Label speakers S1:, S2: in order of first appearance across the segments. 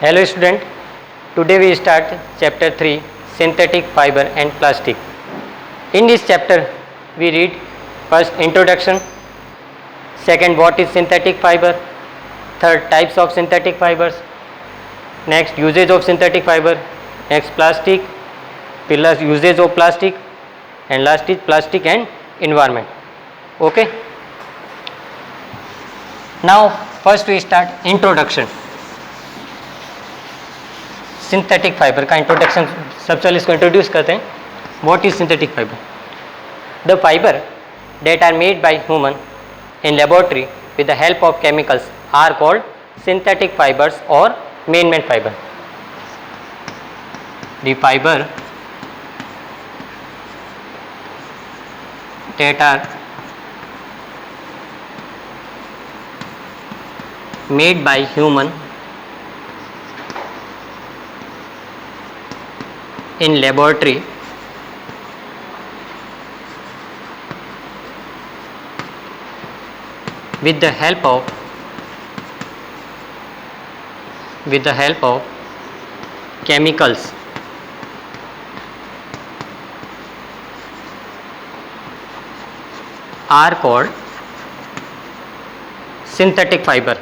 S1: Hello student, today we start chapter 3 synthetic fiber and plastic. In this chapter we read first introduction, second what is synthetic fiber, third types of synthetic fibers, next usage of synthetic fiber, next plastic, plus usage of plastic, and last is plastic and environment. Okay. Now first we start introduction. Synthetic fibre का introduction सब चल इसको introduce करते हैं. What is synthetic fibre? The fibre that are made by human in laboratory with the help of chemicals are called synthetic fibers or man-made fiber. The fiber that are made by human in laboratory with the help of chemicals are called synthetic fiber.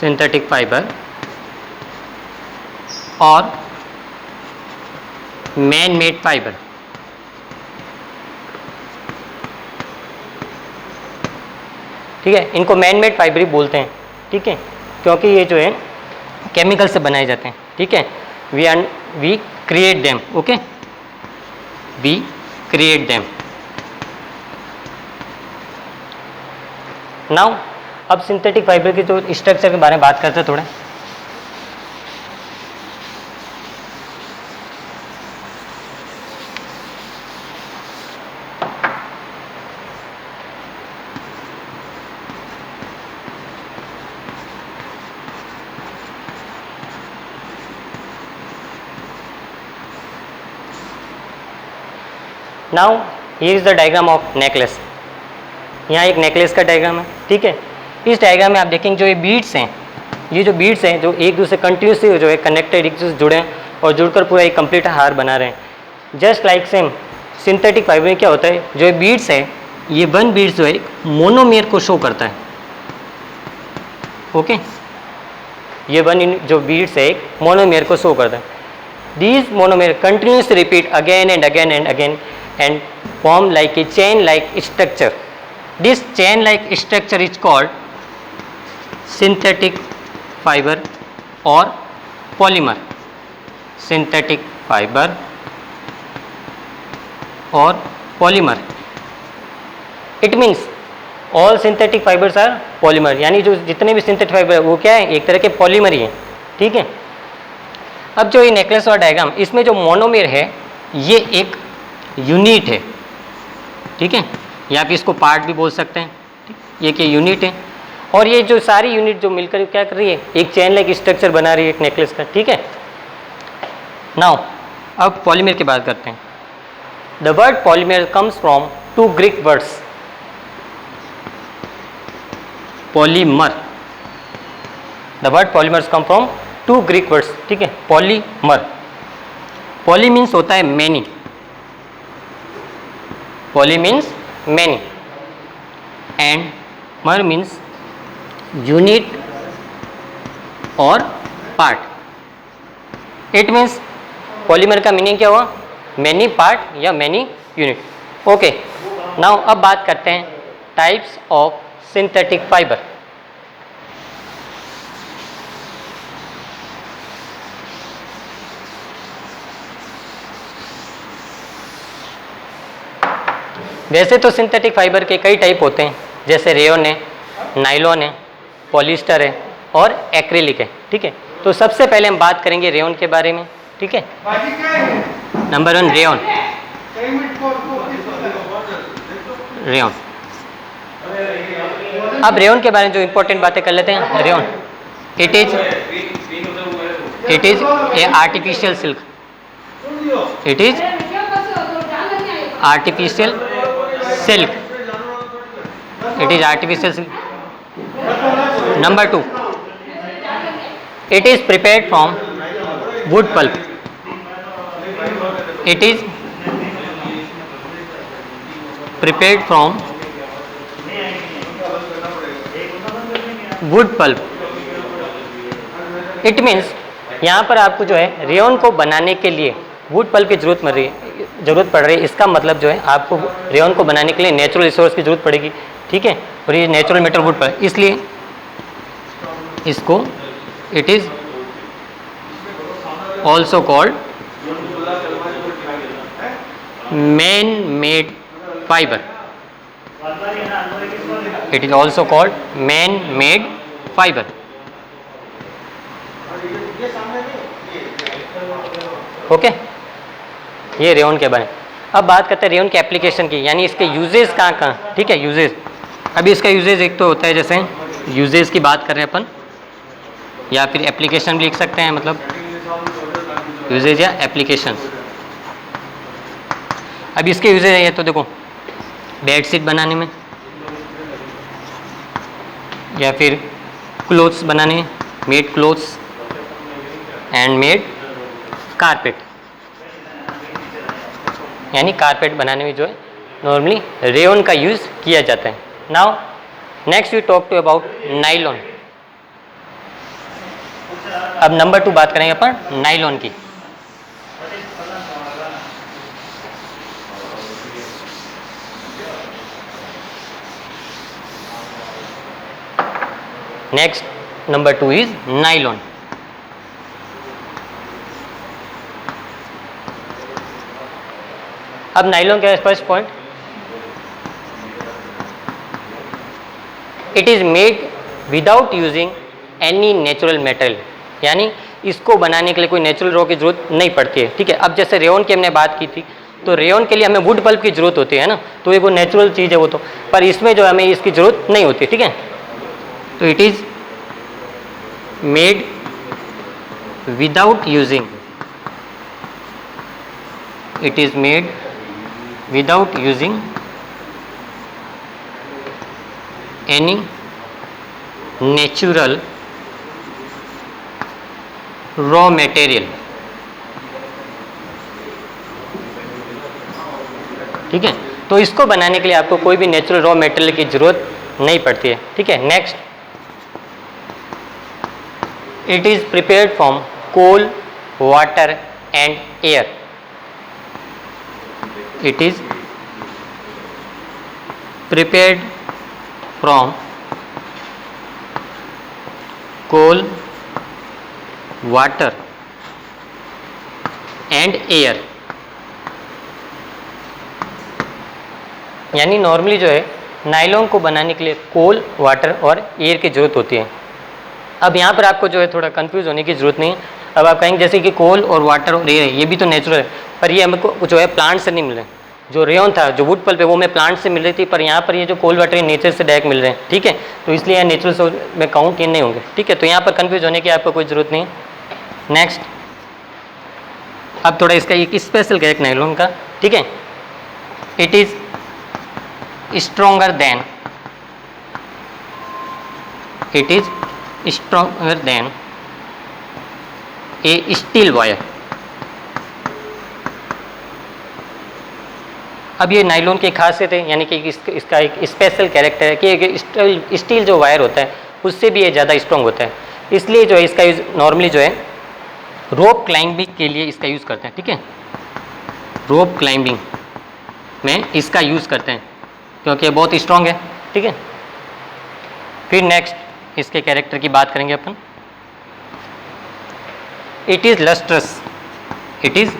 S1: Synthetic fiber और man made fibre. ठीक है, इनको man made fibre ही बोलते हैं. ठीक है, क्योंकि ये जो है केमिकल से बनाए जाते हैं. ठीक है, we create them. Okay, we create them. Now अब सिंथेटिक फाइबर के जो स्ट्रक्चर के बारे में बात करते हैं थोड़ा. Now here is the diagram of necklace. यहाँ एक नेकलेस का डायग्राम है. ठीक है, इस डायग्राम में आप देखेंगे जो ये बीड्स हैं, ये जो बीड्स हैं जो एक दूसरे कंटिन्यूसली जो है कनेक्टेड, एक दूसरे से जुड़े हैं और जुड़कर पूरा एक कंप्लीट हार बना रहे हैं. Just like same synthetic fibre में क्या होता है, जो ये बीड्स है, ये वन बीड्स जो है मोनोमेर को शो करता है. ओके, ये वन जो बीड्स है एक मोनोमेर को शो करता है. These मोनोमेर continuously repeat again and again and again and form like a chain like structure. This chain like structure is called synthetic fiber or polymer. Synthetic fiber or polymer. It means all synthetic fibers are polymer. यानी जो जितने भी synthetic fiber है वो क्या है, एक तरह के पॉलीमर ही हैं. ठीक है, अब जो ये नेकलेस और डायग्राम, इसमें जो मोनोमेर है ये एक यूनिट है. ठीक है, या फिर इसको पार्ट भी बोल सकते हैं. ये क्या यूनिट है, और ये जो सारी यूनिट जो मिलकर क्या कर रही है, एक चेन लाइक स्ट्रक्चर बना रही है एक नेकलेस का. ठीक है, नाउ अब पॉलीमर की बात करते हैं. The word polymer comes from two Greek words. Polymer, the word polymers come from two Greek words. ठीक है, पॉलीमर, पॉली मीन्स होता है many. Poly means many and mer means unit or part. It means polymer का meaning क्या हुआ, many part या many unit. Okay, now अब बात करते हैं types of synthetic fiber. वैसे तो सिंथेटिक फाइबर के कई टाइप होते हैं, जैसे रेयन है, नाइलॉन है, पॉलिस्टर है और एक्रिलिक है. ठीक है, तो सबसे पहले हम बात करेंगे रेयन के बारे में. ठीक है, नंबर 1 रेयन. रेयन, अब रेयन के बारे में जो इंपॉर्टेंट बातें कर लेते हैं. Rayon it is a artificial silk. It is artificial silk. It is artificial silk. Number 2, it is prepared from wood pulp. It is prepared from wood pulp. It means यहाँ पर आपको जो है रेयन को बनाने के लिए वुड पल्प की जरूरत पड़ रही है। इसका मतलब जो है आपको रेयन को बनाने के लिए नेचुरल रिसोर्स की जरूरत पड़ेगी, ठीक है। और ये नेचुरल मेटल वुड पल्प, इसलिए इसको it is also called man made fibre. It is also called man-made fiber. Okay, ये रेयन के बारे में। अब बात करते हैं रेयन के एप्लीकेशन की, यानी इसके यूजेस कहाँ कहाँ, ठीक है। यूजेस, अभी इसका यूजेस एक तो होता है, जैसे यूजेस की बात कर रहे हैं अपन, या फिर एप्लीकेशन भी लिख सकते हैं, मतलब यूजेस या एप्लीकेशन। अब इसके यूजेस है, तो देखो बेडशीट बनाने में, या फिर क्लोथ्स बनाने, made clothes and made carpet, यानी कारपेट बनाने में जो है नॉर्मली रेयन का यूज़ किया जाता है। Now next we talk to about nylon. अब नंबर 2 बात करेंगे अपन नाइलॉन की। Next, number 2 is nylon. अब नाइलॉन का first point, it is made without using any natural material, यानी इसको बनाने के लिए कोई नेचुरल रॉ की जरूरत नहीं पड़ती है, ठीक है। अब जैसे रेयन की हमने बात की थी, तो रेयन के लिए हमें वुड पल्प की जरूरत होती है ना, तो ये वो नेचुरल चीज़ है वो तो, पर इसमें जो हमें इसकी जरूरत नहीं होती, ठीक है। तो it is made without using, it is made without using any natural raw material, ठीक है। तो इसको बनाने के लिए आपको कोई भी नेचुरल रॉ मटेरियल की जरूरत नहीं पड़ती है, ठीक है। Next, it is prepared from coal, water and air. It is prepared from coal, water and air, यानी नॉर्मली जो है नाइलॉन को बनाने के लिए कोल, वाटर और एयर की जरूरत होती है। अब यहाँ पर आपको जो है थोड़ा कंफ्यूज होने की जरूरत नहीं है। अब आप कहेंगे जैसे कि कोल और वाटर और एयर, ये भी तो नेचुरल है, पर ये हमको जो है प्लांट से नहीं मिल रहे। जो रेयन था, जो वुड पल्प है, वो हमें प्लांट से मिल रही थी, पर यहाँ पर ये जो कोल वाटर है नेचर से डायरेक्ट मिल रहे हैं, ठीक है। तो इसलिए यहाँ नेचुरल सोर्स में काउंट ये नहीं होंगे, ठीक है। तो यहाँ पर कंफ्यूज होने की आपको कोई ज़रूरत नहीं है। नेक्स्ट, अब थोड़ा इसका एक स्पेशल कैरेक्टर नाइलॉन का, ठीक है। It is stronger then, it is stronger then A steel wire. अब ये नाइलॉन की खासियत है, यानी कि इसका एक स्पेशल कैरेक्टर है कि स्टील जो वायर होता है उससे भी ये ज़्यादा स्ट्रॉन्ग होता है। इसलिए जो है इसका यूज़ नॉर्मली जो है रोप क्लाइंबिंग के लिए इसका यूज़ करते हैं, ठीक है। रोप क्लाइंबिंग में इसका यूज़ करते हैं क्योंकि ये बहुत स्ट्रॉन्ग है, ठीक है। फिर नेक्स्ट इसके कैरेक्टर की बात करेंगे अपन। It is lustrous, it is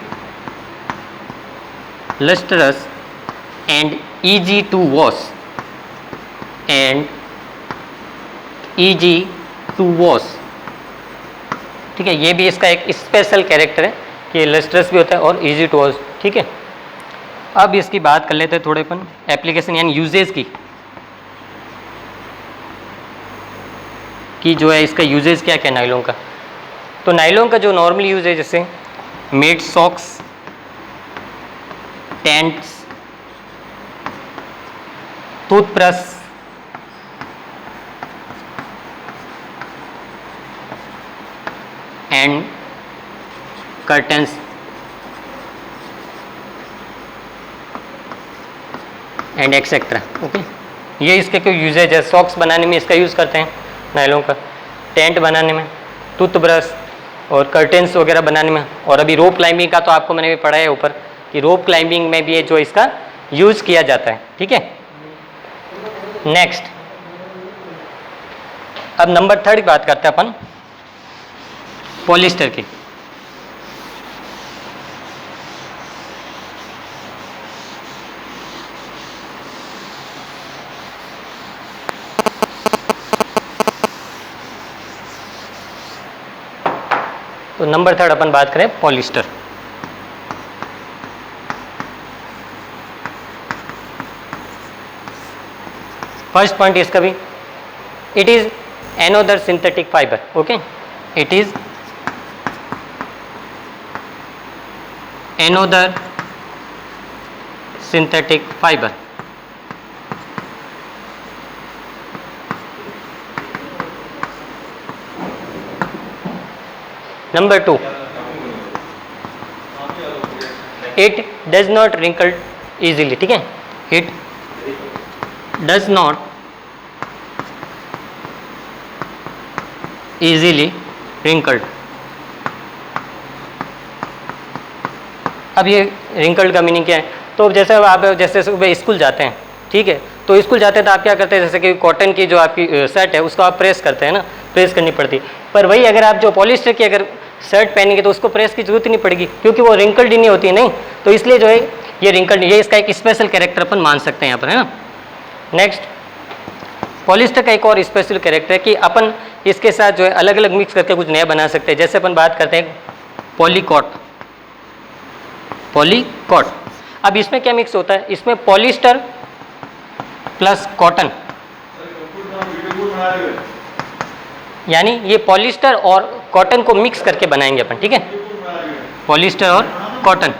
S1: lustrous and easy to wash and easy to wash, ठीक है। ये भी इसका एक स्पेशल कैरेक्टर है कि लस्ट्रस भी होता है और इजी टू वॉश, ठीक है। अब इसकी बात कर लेते हैं थोड़े अपन एप्लीकेशन यानी यूजेस की, कि जो है इसका यूजेस क्या क्या नाइलॉन का। तो नाइलॉन का जो नॉर्मली यूज है, जैसे made socks, tents, toothbrush, and curtains and etcetera. Okay, ये इसके कोई यूजेज है। सॉक्स बनाने में इसका यूज़ करते हैं नायलों का, टेंट बनाने में, टूथब्रश और कर्टेंस वगैरह बनाने में। और अभी रोप क्लाइंबिंग का तो आपको मैंने भी पढ़ा है ऊपर कि रोप क्लाइंबिंग में भी ये जो इसका यूज़ किया जाता है। ठीक है, नेक्स्ट अब नंबर 3 की बात करते हैं अपन, पॉलिस्टर की। तो नंबर 3 अपन बात करें पॉलिस्टर। फर्स्ट पॉइंट इसका भी, it is another synthetic fiber. Okay, it is another synthetic fiber. Number 2, it does not wrinkle easily. ठीक है, it does not easily wrinkled. अब ये wrinkled का मीनिंग क्या है? तो जैसे आप जैसे सुबह स्कूल जाते हैं, ठीक है, तो स्कूल जाते हैं तो आप क्या करते हैं, जैसे कि कॉटन की जो आपकी शर्ट है उसको आप प्रेस करते हैं ना, प्रेस करनी पड़ती है। पर वही अगर आप जो पॉलिस्टर की अगर शर्ट पहनेंगे तो उसको प्रेस की जरूरत ही नहीं पड़ेगी, क्योंकि वो रिंकल्ड ही नहीं होती है। नहीं, तो इसलिए जो है ये रिंकल्ड, ये इसका एक स्पेशल कैरेक्टर अपन मान सकते हैं यहाँ पर, है ना। नेक्स्ट, पॉलिस्टर का एक और स्पेशल कैरेक्टर है कि अपन इसके साथ जो है अलग अलग मिक्स करके कुछ नया बना सकते हैं। जैसे अपन बात करते हैं पॉलीकॉट। पॉलीकॉट, अब इसमें क्या मिक्स होता है, इसमें पॉलिस्टर प्लस कॉटन, यानी ये पॉलिस्टर और कॉटन को मिक्स करके बनाएंगे अपन। ठीक है, पॉलिस्टर और कॉटन,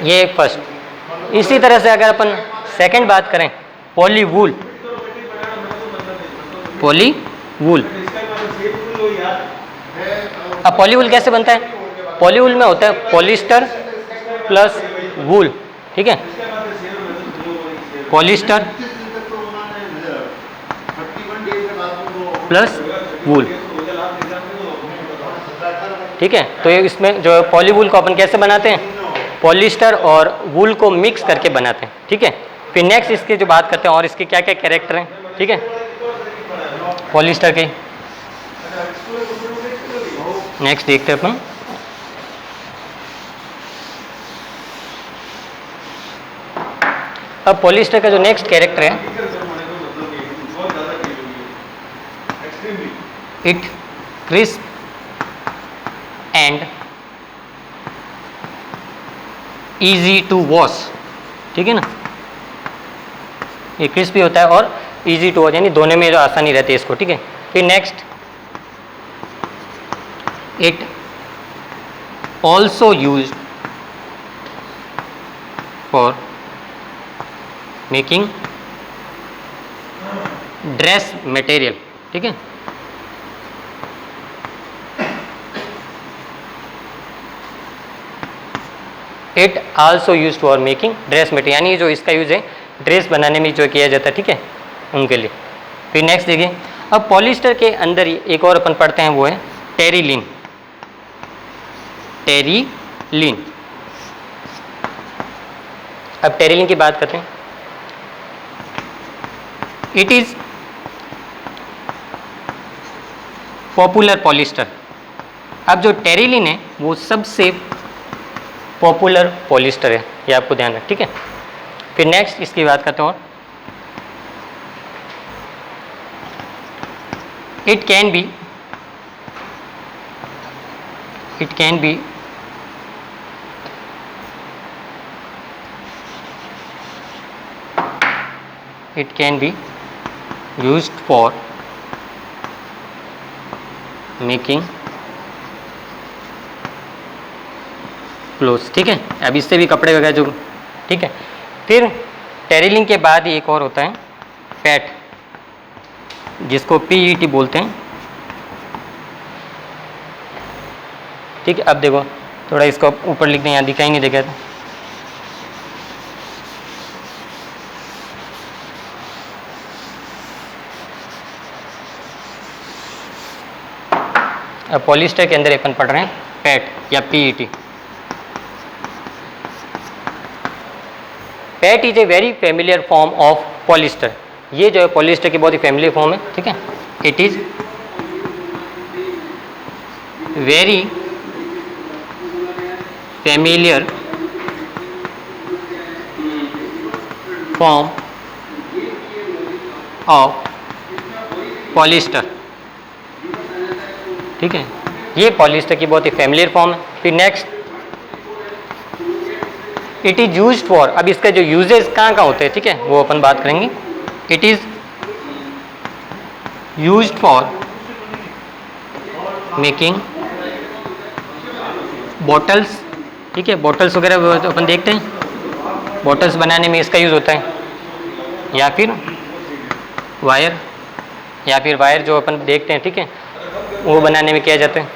S1: ये एक फर्स्ट। इसी तरह से अगर अपन सेकंड बात करें, पॉलीवूल। पॉलीवूल, अब पॉलीवूल कैसे बनता है? पॉलीवूल में होता है पॉलिस्टर प्लस वूल। ठीक है, पॉलिस्टर प्लस वूल। ठीक है, तो ये इसमें जो पॉलीवूल को अपन कैसे बनाते हैं, पॉलिस्टर और वूल को मिक्स करके बनाते हैं। ठीक है, फिर नेक्स्ट इसके जो बात करते हैं और इसके क्या क्या कैरेक्टर हैं। ठीक है, पॉलिस्टर के नेक्स्ट देखते हैं अपन। अब पॉलिस्टर का जो नेक्स्ट कैरेक्टर है, it crisp and easy to wash. ठीक है ना, ये क्रिस्पी होता है और इजी टू वॉश, यानी धोने में जो आसानी रहती है इसको। ठीक है, फिर next, it also used for making dress material. ठीक है, it also use for making dress material, यानी जो इसका यूज है ड्रेस बनाने में जो किया जाता है। ठीक है, उनके लिए। फिर नेक्स्ट देखिए, अब पॉलिस्टर के अंदर एक और अपन पढ़ते हैं, वो है टेरिलीन। टेरिलीन, अब टेरिलीन की बात करते हैं। It is popular polyester. अब जो टेरिलीन है वो सबसे पॉपुलर पॉलिस्टर है, ये आपको ध्यान रखें। ठीक है, फिर नेक्स्ट इसकी बात करते हैं, और it can be used for making clothes. ठीक है, अब इससे भी कपड़े वगैरह जो। ठीक है, फिर टेरिलीन के बाद ही एक और होता है पैट, जिसको PET बोलते हैं, ठीक है। अब देखो थोड़ा इसको ऊपर लिख दें, यहाँ दिखाई नहीं देगा। अब पॉलिस्टर के अंदर अपन पढ़ रहे हैं पैट या PET. PAT is a very familiar form of polyester. ये जो है पॉलिस्टर की बहुत ही फेमिलियर फॉर्म है, ठीक है। It is very familiar form of polyester, ठीक है। ये पॉलिस्टर की बहुत ही फेमिलियर फॉर्म है। फिर next, it is use for, अब इसका जो यूजेस कहाँ कहाँ होते हैं, ठीक है, वो अपन बात करेंगे। It is use for making bottles, ठीक है। बॉटल्स वगैरह तो अपन देखते हैं, बॉटल्स बनाने में इसका यूज़ होता है। या फिर वायर, या फिर वायर जो अपन देखते हैं, ठीक है, वो बनाने में किया जाता है।